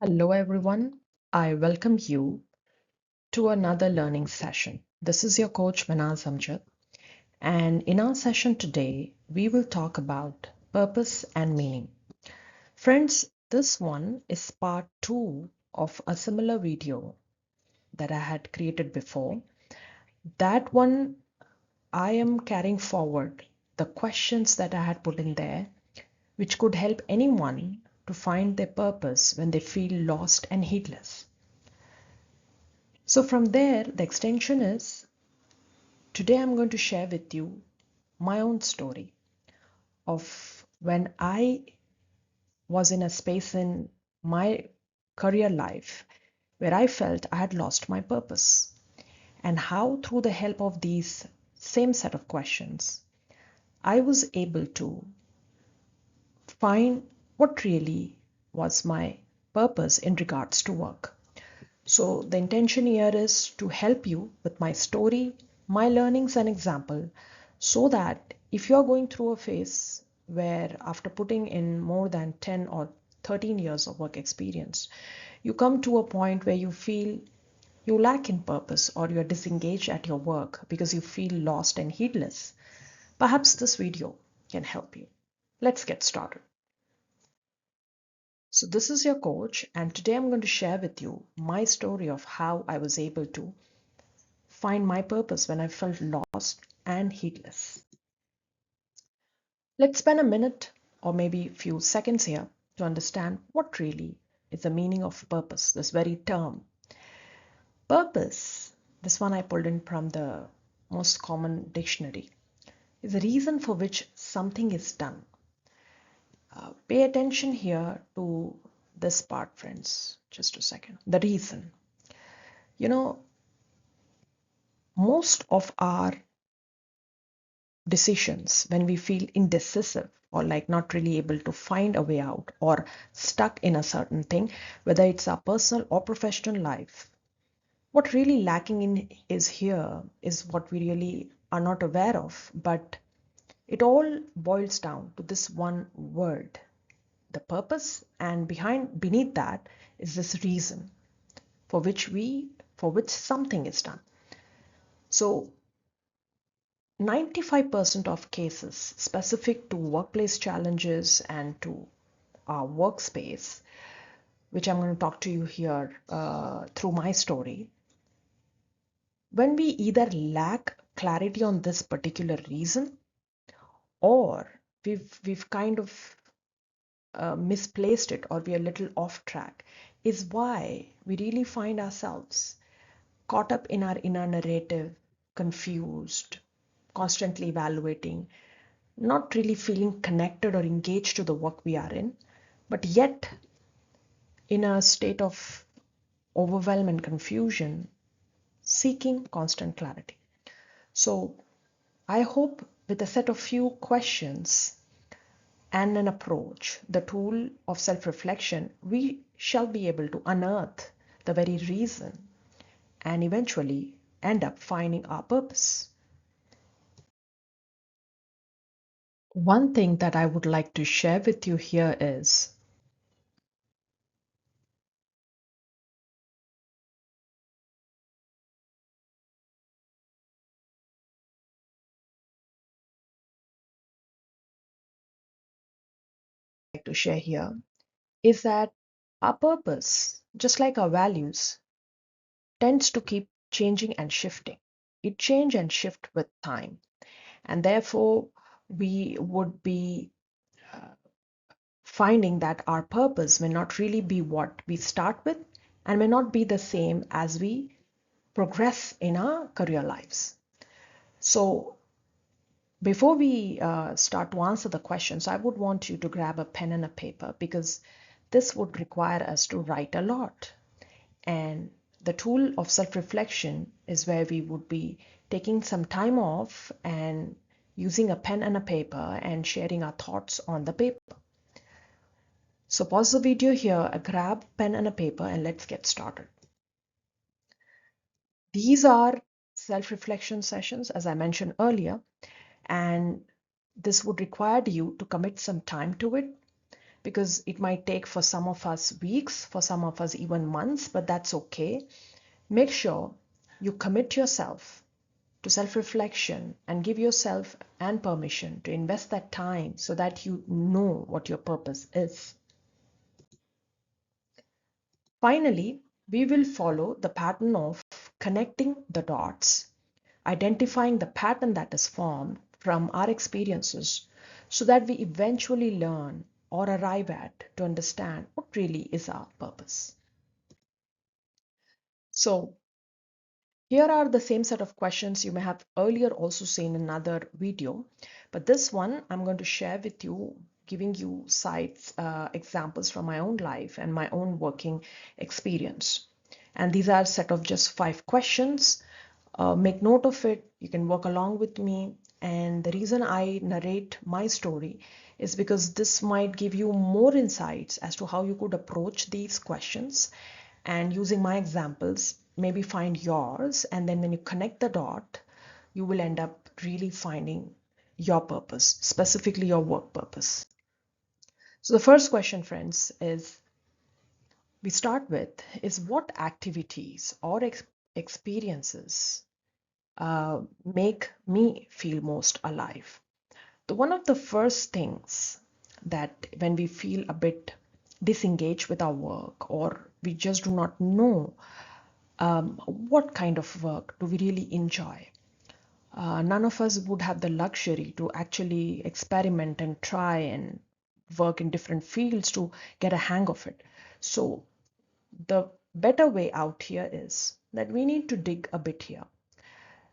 Hello, everyone. I welcome you to another learning session. This is your coach Manaz Amjad, and in our session today, we will talk about purpose and meaning. Friends, this one is part two of a similar video that I had created before. That one, I am carrying forward the questions that I had put in there, which could help anyone to find their purpose when they feel lost and heedless. So from there, the extension is today I'm going to share with you my own story of when I was in a space in my career life where I felt I had lost my purpose, and how, through the help of these same set of questions, I was able to find what really was my purpose in regards to work. So, the intention here is to help you with my story, my learnings, and example, so that if you're going through a phase where, after putting in more than 10 or 13 years of work experience, you come to a point where you feel you lack in purpose or you're disengaged at your work because you feel lost and heedless, perhaps this video can help you. Let's get started. So, this is your coach, and today I'm going to share with you my story of how I was able to find my purpose when I felt lost and heedless. Let's spend a minute or maybe a few seconds here to understand what really is the meaning of purpose, this very term. Purpose, this one I pulled in from the most common dictionary, is the reason for which something is done. Pay attention here to this part, friends. Just a second. The reason. You know, most of our decisions when we feel indecisive or like not really able to find a way out or stuck in a certain thing, whether it's our personal or professional life, what really lacking in is here is what we really are not aware of, but it all boils down to this one word, the purpose, and beneath that is this reason for which something is done. So 95% of cases specific to workplace challenges and to our workspace, which I'm going to talk to you here through my story, when we either lack clarity on this particular reason or we've kind of misplaced it or we're a little off track, is why we really find ourselves caught up in our inner narrative, confused, constantly evaluating, not really feeling connected or engaged to the work we are in, but yet in a state of overwhelm and confusion, seeking constant clarity. So, I hope with a set of few questions and an approach, the tool of self reflection, we shall be able to unearth the very reason and eventually end up finding our purpose. One thing that I would like to share with you here is to share here is that our purpose, just like our values, tends to keep changing and shifting. It change and shift with time, and therefore we would be finding that our purpose may not really be what we start with and may not be the same as we progress in our career lives. So before we start to answer the questions, I would want you to grab a pen and a paper because this would require us to write a lot. And the tool of self reflection is where we would be taking some time off and using a pen and a paper and sharing our thoughts on the paper. So pause the video here, grab pen and a paper, and let's get started. These are self reflection sessions, as I mentioned earlier, and this would require you to commit some time to it. because it might take for some of us weeks, for some of us even months, but that's okay. Make sure you commit yourself to self-reflection and give yourself and permission to invest that time so that you know what your purpose is. Finally, we will follow the pattern of connecting the dots, identifying the pattern that is formed from our experiences so that we eventually learn or arrive at to understand what really is our purpose. So, here are the same set of questions you may have earlier also seen in another video, but this one I'm going to share with you, giving you sites, examples from my own life and my own working experience. And these are a set of just 5 questions. Make note of it. You can work along with me. And the reason I narrate my story is because this might give you more insights as to how you could approach these questions, and using my examples, maybe find yours. And then when you connect the dot, you will end up really finding your purpose, specifically your work purpose. So the first question, friends, is we start with is what activities or experiences make me feel most alive? So one of the first things that when we feel a bit disengaged with our work, or we just do not know what kind of work do we really enjoy. None of us would have the luxury to actually experiment and try and work in different fields to get a hang of it. So the better way out here is that we need to dig a bit here.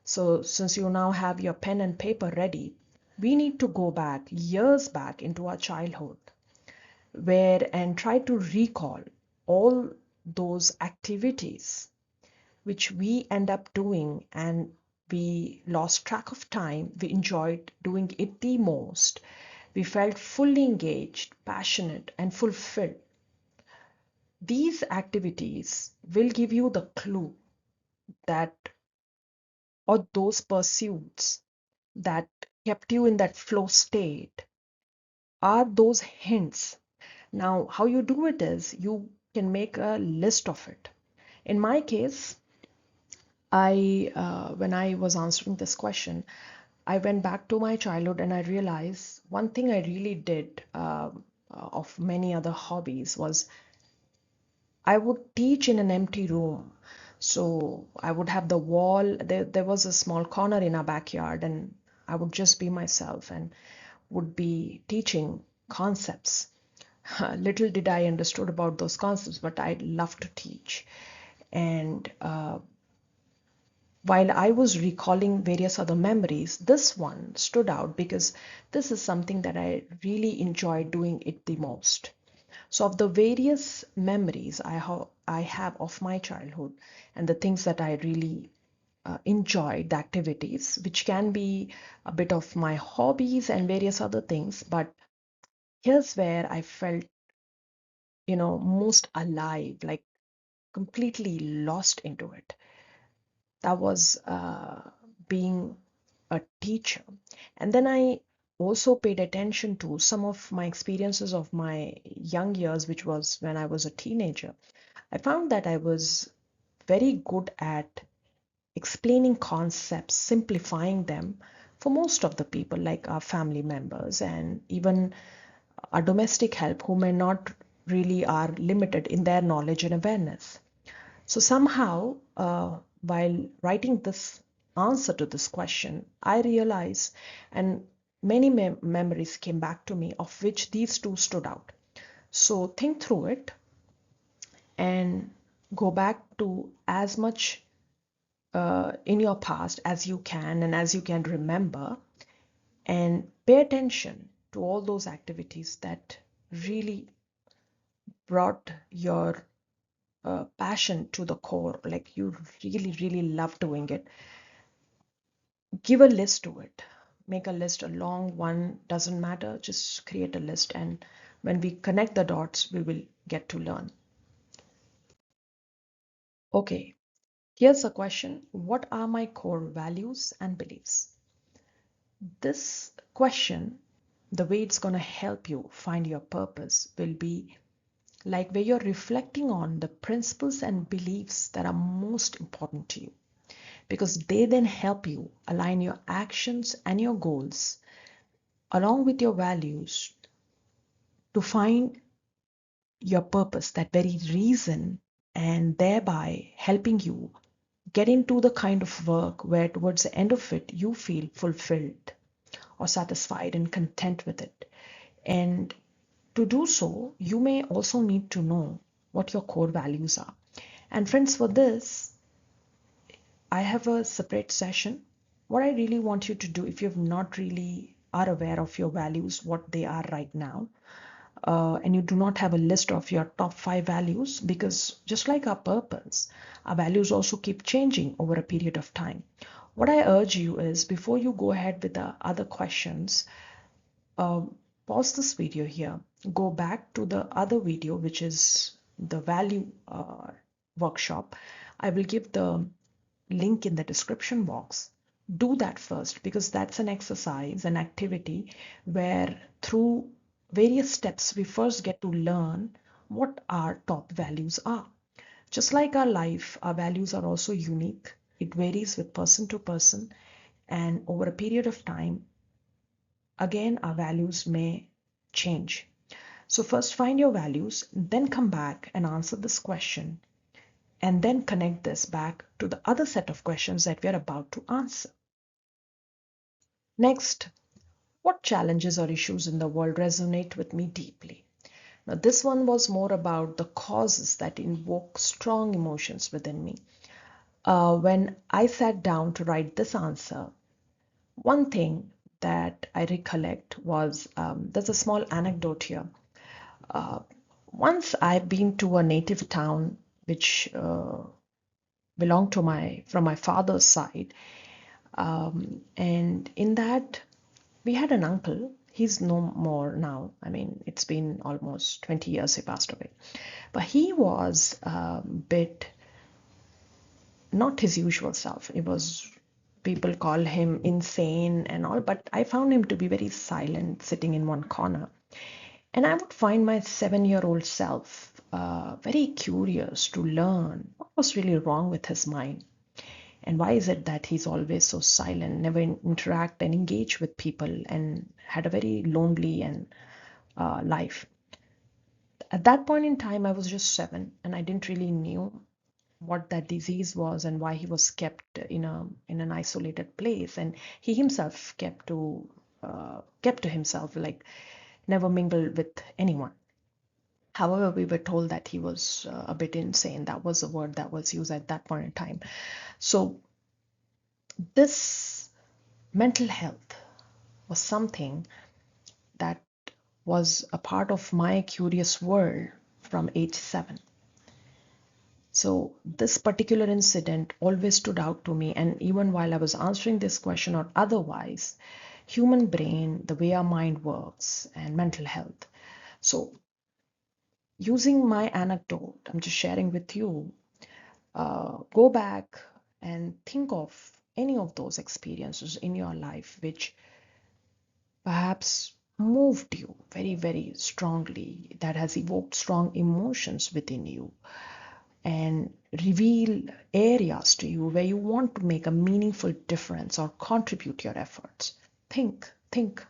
So since you now have your pen and paper ready, we need to go back years back into our childhood, where and try to recall all those activities which we end up doing and we lost track of time. We enjoyed doing it the most. We felt fully engaged, passionate, and fulfilled. These activities will give you the clue that, or those pursuits that kept you in that flow state, are those hints. Now, how you do it is you can make a list of it. In my case, when I was answering this question, I went back to my childhood and I realized one thing I really did, of many other hobbies, was I would teach in an empty room. So I would have the wall, there was a small corner in our backyard, and I would just be myself and would be teaching concepts. Little did I understood about those concepts, but I love to teach. And while I was recalling various other memories, this one stood out because this is something that I really enjoyed doing it the most. So, of the various memories I have of my childhood and the things that I really enjoyed, the activities, which can be a bit of my hobbies and various other things, but here's where I felt, most alive, like completely lost into it. That was being a teacher. And then I also paid attention to some of my experiences of my young years, which was when I was a teenager. I found that I was very good at explaining concepts, simplifying them for most of the people, like our family members and even our domestic help, who may not really are limited in their knowledge and awareness. So somehow, while writing this answer to this question, I realized, and many memories came back to me, of which these two stood out. So think through it and go back to as much in your past as you can and as you can remember, and pay attention to all those activities that really brought your passion to the core, like you really, really love doing it. Give a list to it. Make a list, a long one, doesn't matter, just create a list, and when we connect the dots, we will get to learn. Okay, here's a question. What are my core values and beliefs? This question the way it's going to help you find your purpose will be like where you're reflecting on the principles and beliefs that are most important to you, because they then help you align your actions and your goals along with your values to find your purpose, that very reason, and thereby helping you get into the kind of work where towards the end of it you feel fulfilled or satisfied and content with it. And to do so, you may also need to know what your core values are. And friends, for this, I have a separate session. What I really want you to do, if you've not really are aware of your values, what they are right now, and you do not have a list of your top 5 values, because just like our purpose, our values also keep changing over a period of time. What I urge you is, before you go ahead with the other questions, uh, pause this video here, go back to the other video, which is the value workshop. I will give the link in the description box. Do that first, because that's an exercise, an activity where through various steps we first get to learn what our top values are. Just like our life, our values are also unique. It varies with person to person, and over a period of time, again, our values may change. So first find your values, then come back and answer this question, and then connect this back to the other set of questions that we are about to answer. Next, what challenges or issues in the world resonate with me deeply? Now, this one was more about the causes that invoke strong emotions within me. When I sat down to write this answer, one thing that I recollect was, there's a small anecdote here. Uh, Once I've been to a native town which belonged to from my father's side, and in that we had an uncle. He's no more now. I mean, it's been almost 20 years he passed away. But he was a bit not his usual self. It was, people call him insane and all, but I found him to be very silent, sitting in one corner. And I would find my 7-year-old self very curious to learn what was really wrong with his mind. And why is it that he's always so silent, never interact and engage with people, and had a very lonely and life? At that point in time, I was just 7, and I didn't really knew what that disease was and why he was kept in an isolated place. And he himself kept to himself, like never mingled with anyone. However, we were told that he was a bit insane. That was the word that was used at that point in time. So this mental health was something that was a part of my curious world from age 7. So this particular incident always stood out to me, and even while I was answering this question or otherwise, human brain, the way our mind works, and mental health. So using my anecdote, I'm just sharing with you, go back and think of any of those experiences in your life which perhaps moved you very, very strongly, that has evoked strong emotions within you, and reveal areas to you where you want to make a meaningful difference or contribute your efforts. Think.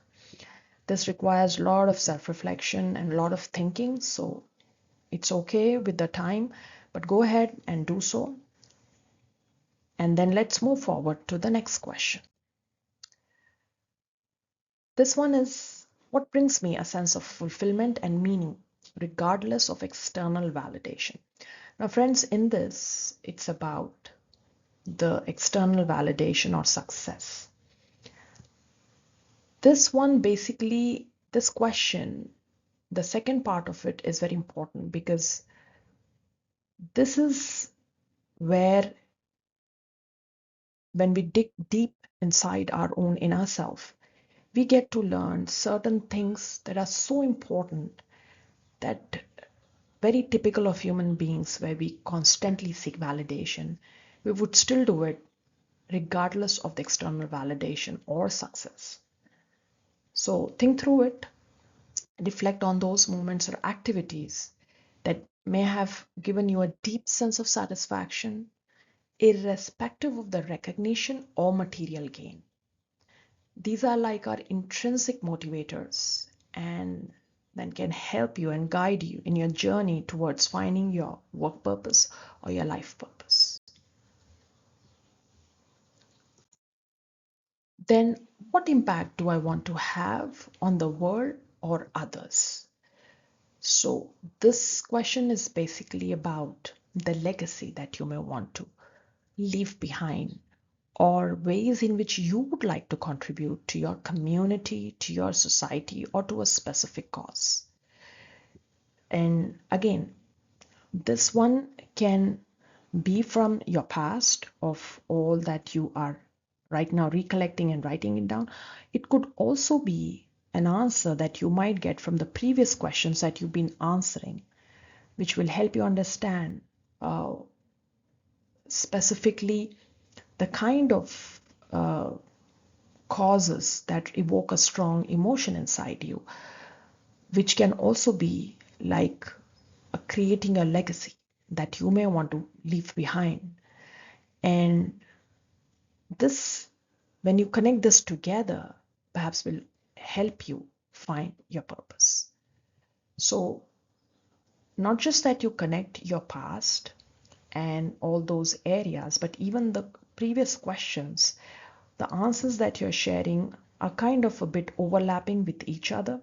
This requires a lot of self-reflection and a lot of thinking, so it's okay with the time, but go ahead and do so. And then let's move forward to the next question. This one is, what brings me a sense of fulfillment and meaning, regardless of external validation? Now, friends, in this, it's about the external validation or success. This one basically, this question, the second part of it is very important, because this is where, when we dig deep inside our own inner self, we get to learn certain things that are so important, that very typical of human beings, where we constantly seek validation, we would still do it regardless of the external validation or success. So think through it, reflect on those moments or activities that may have given you a deep sense of satisfaction, irrespective of the recognition or material gain. These are like our intrinsic motivators and then can help you and guide you in your journey towards finding your work purpose or your life purpose. Then, what impact do I want to have on the world or others? So, this question is basically about the legacy that you may want to leave behind or ways in which you would like to contribute to your community, to your society, or to a specific cause. And again, this one can be from your past of all that you are right now recollecting and writing it down. It could also be an answer that you might get from the previous questions that you've been answering, which will help you understand uh, specifically the kind of causes that evoke a strong emotion inside you, which can also be like creating a legacy that you may want to leave behind. And this, when you connect this together, perhaps will help you find your purpose. So, not just that you connect your past and all those areas, but even the previous questions, the answers that you're sharing are kind of a bit overlapping with each other.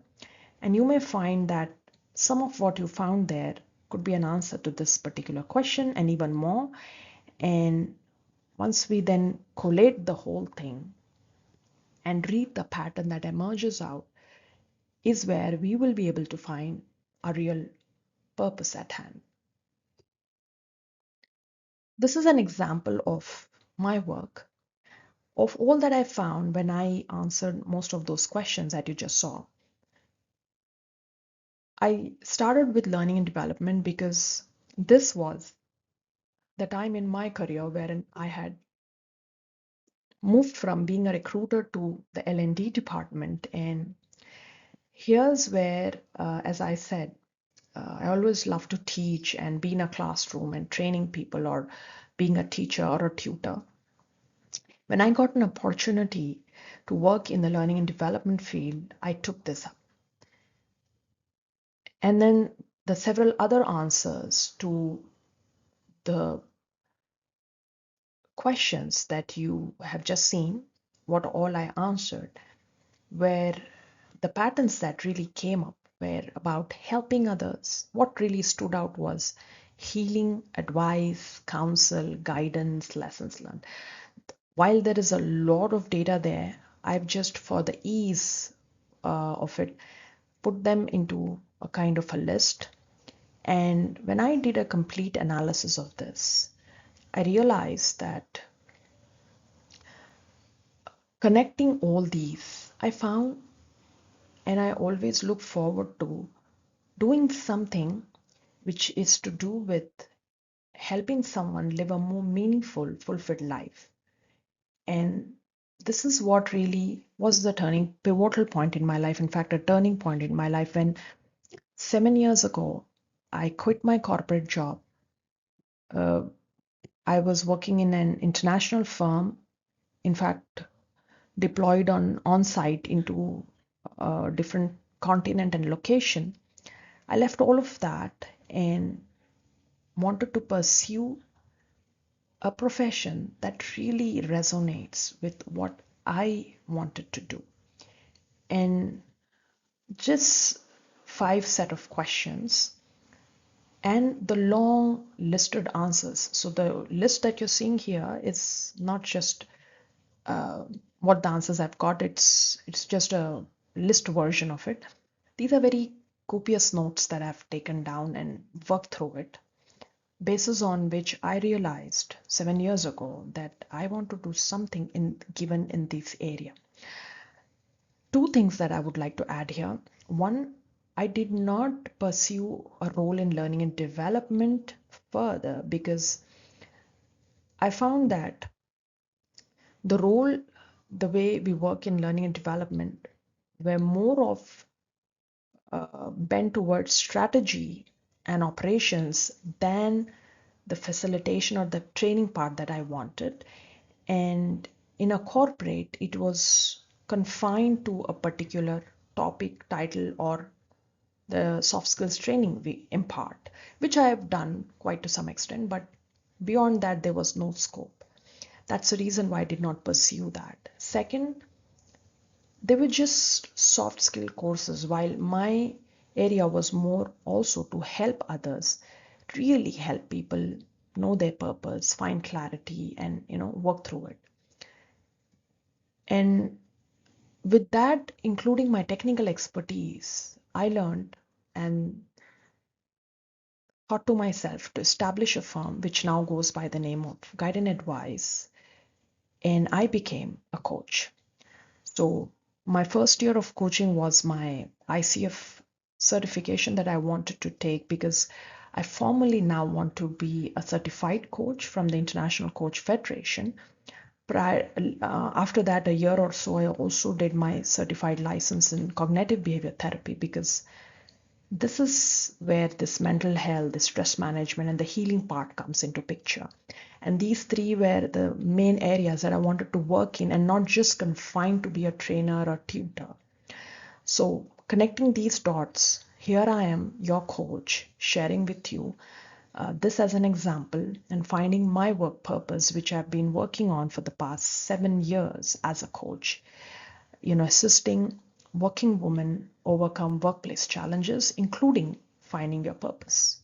And you may find that some of what you found there could be an answer to this particular question and even more. And once we then collate the whole thing and read the pattern that emerges out, is where we will be able to find a real purpose at hand. This is an example of my work, of all that I found when I answered most of those questions that you just saw. I started with learning and development because this was the time in my career wherein I had moved from being a recruiter to the L&D department. And here's where, as I said, I always love to teach and be in a classroom and training people or being a teacher or a tutor. When I got an opportunity to work in the learning and development field, I took this up. And then the several other answers to the questions that you have just seen, what all I answered, were the patterns that really came up were about helping others. What really stood out was healing, advice, counsel, guidance, lessons learned. While there is a lot of data there, I've just, for the ease of it, put them into a kind of a list. And when I did a complete analysis of this, I realized that connecting all these, I found, and I always look forward to doing something which is to do with helping someone live a more meaningful, fulfilled life. And this is what really was the pivotal point in my life. In fact, a turning point in my life when 7 years ago, I quit my corporate job. Uh, I was working in an international firm, in fact, deployed on site into a different continent and location. I left all of that and wanted to pursue a profession that really resonates with what I wanted to do. And just five set of questions and the long listed answers. So the list that you're seeing here is not just what the answers I've got. It's just a list version of it. These are very copious notes that I've taken down and worked through it, basis on which I realized 7 years ago that I want to do something given in this area. Two things that I would like to add here. One, I did not pursue a role in learning and development further because I found that the role, the way we work in learning and development were more of bent towards strategy and operations than the facilitation or the training part that I wanted. And in a corporate, it was confined to a particular topic, title, or the soft skills training we impart, which I have done quite to some extent, but beyond that, there was no scope. That's the reason why I did not pursue that. Second, they were just soft skill courses, while my area was more also to help others, really help people know their purpose, find clarity, and work through it. And with that, including my technical expertise, I learned and thought to myself to establish a firm which now goes by the name of Guide and Advise, and I became a coach. So my first year of coaching was my ICF certification that I wanted to take, because I formally now want to be a certified coach from the International Coach Federation. After that, a year or so, I also did my certified license in cognitive behavior therapy, because this is where this mental health, the stress management, and the healing part comes into picture. And these three were the main areas that I wanted to work in, and not just confined to be a trainer or tutor. So connecting these dots, here I am, your coach, sharing with you this as an example, and finding my work purpose, which I've been working on for the past 7 years as a coach, assisting working women overcome workplace challenges, including finding your purpose.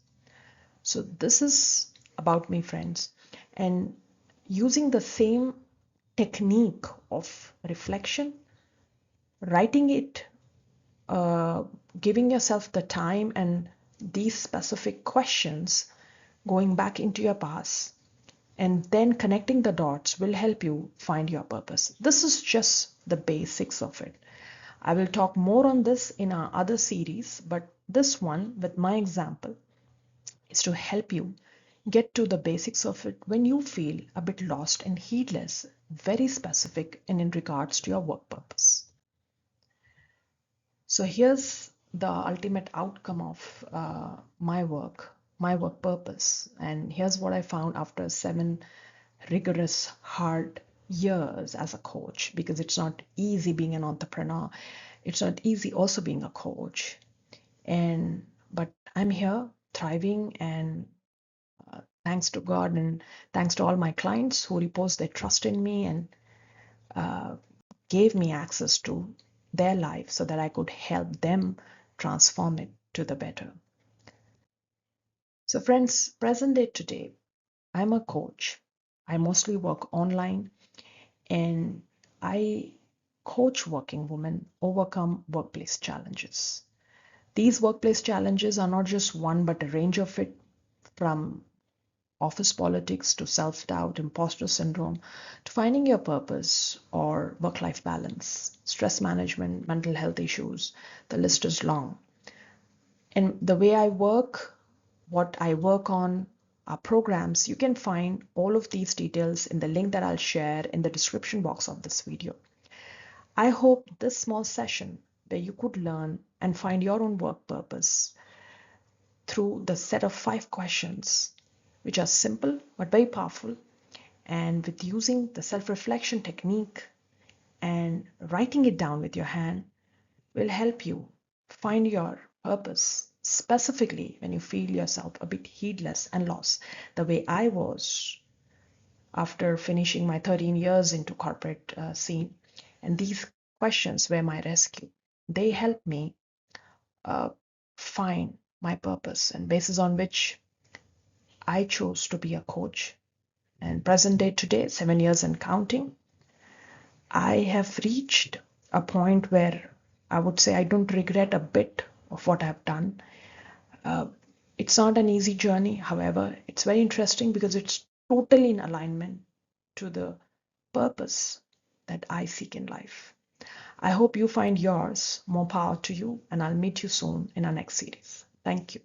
So this is about me, friends. And using the same technique of reflection, writing it, giving yourself the time and these specific questions, going back into your past, and then connecting the dots will help you find your purpose. This is just the basics of it. I will talk more on this in our other series, but this one with my example is to help you get to the basics of it when you feel a bit lost and heedless, very specific and in regards to your work purpose. So here's the ultimate outcome of my work purpose. And here's what I found after 7 rigorous, hard years as a coach, because it's not easy being an entrepreneur. It's not easy also being a coach. But I'm here thriving, and thanks to God and thanks to all my clients who repose their trust in me and gave me access to their life so that I could help them transform it to the better. So friends, present day today, I'm a coach. I mostly work online, and I coach working women overcome workplace challenges. These workplace challenges are not just one, but a range of it, from office politics to self-doubt, imposter syndrome, to finding your purpose or work-life balance, stress management, mental health issues. The list is long. And the way I work, what I work on, our programs, you can find all of these details in the link that I'll share in the description box of this video. I hope this small session where you could learn and find your own work purpose through the set of 5 questions, which are simple but very powerful, and with using the self-reflection technique and writing it down with your hand, will help you find your purpose, specifically when you feel yourself a bit heedless and lost, the way I was after finishing my 13 years into corporate scene. And these questions were my rescue. They helped me find my purpose, and basis on which I chose to be a coach. And present day today, 7 years and counting, I have reached a point where I would say I don't regret a bit of what I've done. It's not an easy journey. However, it's very interesting because it's totally in alignment to the purpose that I seek in life. I hope you find yours. More power to you, and I'll meet you soon in our next series. Thank you.